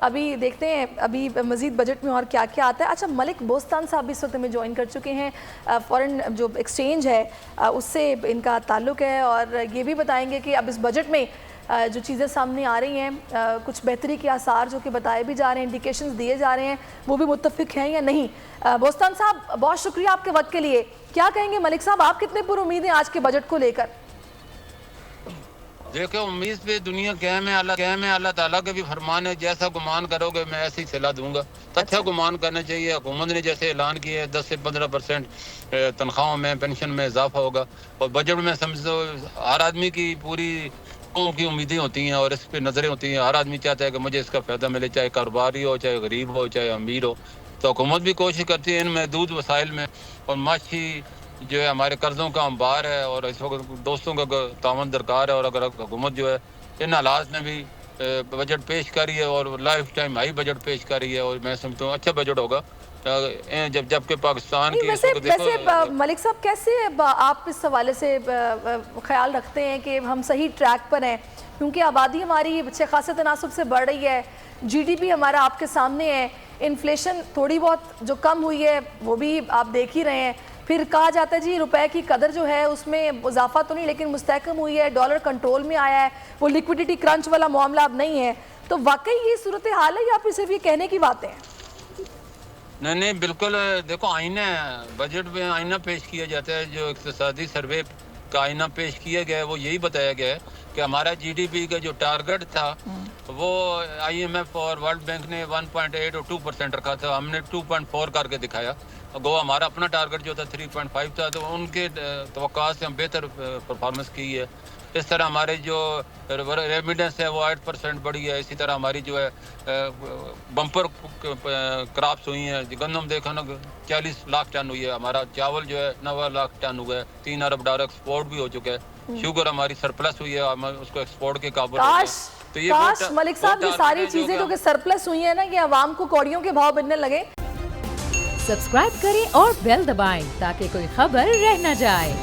ابھی دیکھتے ہیں ابھی مزید بجٹ میں اور کیا کیا آتا ہے. اچھا ملک بوستان صاحب بھی اس وقت میں جوائن کر چکے ہیں, فورن جو ایکسچینج ہے اس سے ان کا تعلق ہے, اور یہ بھی بتائیں گے کہ اب اس بجٹ میں جو چیزیں سامنے آ رہی ہیں, کچھ بہتری کے آثار جو کہ بتائے بھی جا رہے ہیں, انڈیکیشنز دیے جا رہے ہیں, وہ بھی متفق ہیں یا نہیں. بوستان صاحب بہت شکریہ آپ کے وقت کے لیے. کیا کہیں گے ملک صاحب, آپ کتنے پر امید ہیں آج کے بجٹ کو لے کر؟ دیکھیں امید پہ دنیا قائم ہے, اللہ تعالیٰ کے بھی فرمان ہے, جیسا گمان کرو گے میں ایسی صلاح دوں گا. تو اچھا گمان کرنا چاہیے. حکومت نے جیسے اعلان کیا ہے 10 سے 15% تنخواہوں میں پینشن میں اضافہ ہوگا, اور بجٹ میں سمجھو ہر آدمی کی پوری قوم کی امیدیں ہوتی ہیں اور اس پہ نظریں ہوتی ہیں. ہر آدمی چاہتا ہے کہ مجھے اس کا فائدہ ملے, چاہے کاروباری ہو, چاہے غریب ہو, چاہے امیر ہو. تو حکومت بھی کوشش کرتی ہے ان محدود وسائل میں, اور معاشی جو ہے ہمارے قرضوں کا انبار ہے, اور اس وقت دوستوں کا تعاون درکار ہے. اور اگر حکومت جو ہے ان حالات میں بھی بجٹ پیش کری ہے اور لائف ٹائم ہائی بجٹ پیش کری ہے, اور میں سمجھتا ہوں اچھا بجٹ ہوگا. جبکہ پاکستان کی ویسے ملک صاحب کیسے آپ اس حوالے سے خیال رکھتے ہیں کہ ہم صحیح ٹریک پر ہیں, کیونکہ آبادی ہماری اچھے خاصے تناسب سے بڑھ رہی ہے, جی ڈی پی ہمارا آپ کے سامنے ہے, انفلیشن تھوڑی بہت جو کم ہوئی ہے وہ بھی آپ دیکھ ہی رہے ہیں, پھر کہا جاتا ہے جی روپے کی قدر جو ہے اس میں اضافہ تو نہیں لیکن مستحکم ہوئی ہے, ڈالر کنٹرول میں آیا ہے, وہ لیکوڈیٹی کرنچ والا معاملہ اب نہیں ہے. تو واقعی یہ صورتحال ہے یا پھر صرف یہ کہنے کی باتیں ہیں؟ نہیں بالکل. دیکھو آئینہ بجٹ میں آئینہ پیش کیا جاتا ہے, جو اقتصادی سروے کا آئینہ پیش کیا گیا ہے وہ یہی بتایا گیا ہے کہ ہمارا جی ڈی پی کا جو ٹارگٹ تھا وہ آئی ایم ایف اور ورلڈ بینک نے 1.8 اور 2% رکھا تھا, ہم نے 2.4 کر کے دکھایا. گو ہمارا اپنا ٹارگٹ جو تھا 3.5 تھا, تو ان کے توقعات سے ہم بہتر پرفارمنس کی ہے. اس طرح ہمارے جو ریمیڈنس ہے وہ 8% بڑھی ہے. اسی طرح ہماری جو ہے بمپر کراپس ہوئی ہیں, گندم دیکھو نا 40 لاکھ ٹن ہوئی ہے, ہمارا چاول جو ہے 9 لاکھ ٹن ہوا ہے, 3 ارب ڈالر ایکسپورٹ بھی ہو چکا ہے. شوگر ہماری سرپلس ہوئی ہے, ہم اس کو ایکسپورٹ کے قابل ہو گئے. کاش ملک صاحب یہ ساری چیزیں جو کہ سرپلس ہوئی ہیں نا, یہ عوام کو کوڑیوں کے بھاؤ بننے لگے. سبسکرائب کریں اور بیل دبائیں تاکہ کوئی خبر رہ نہ جائے.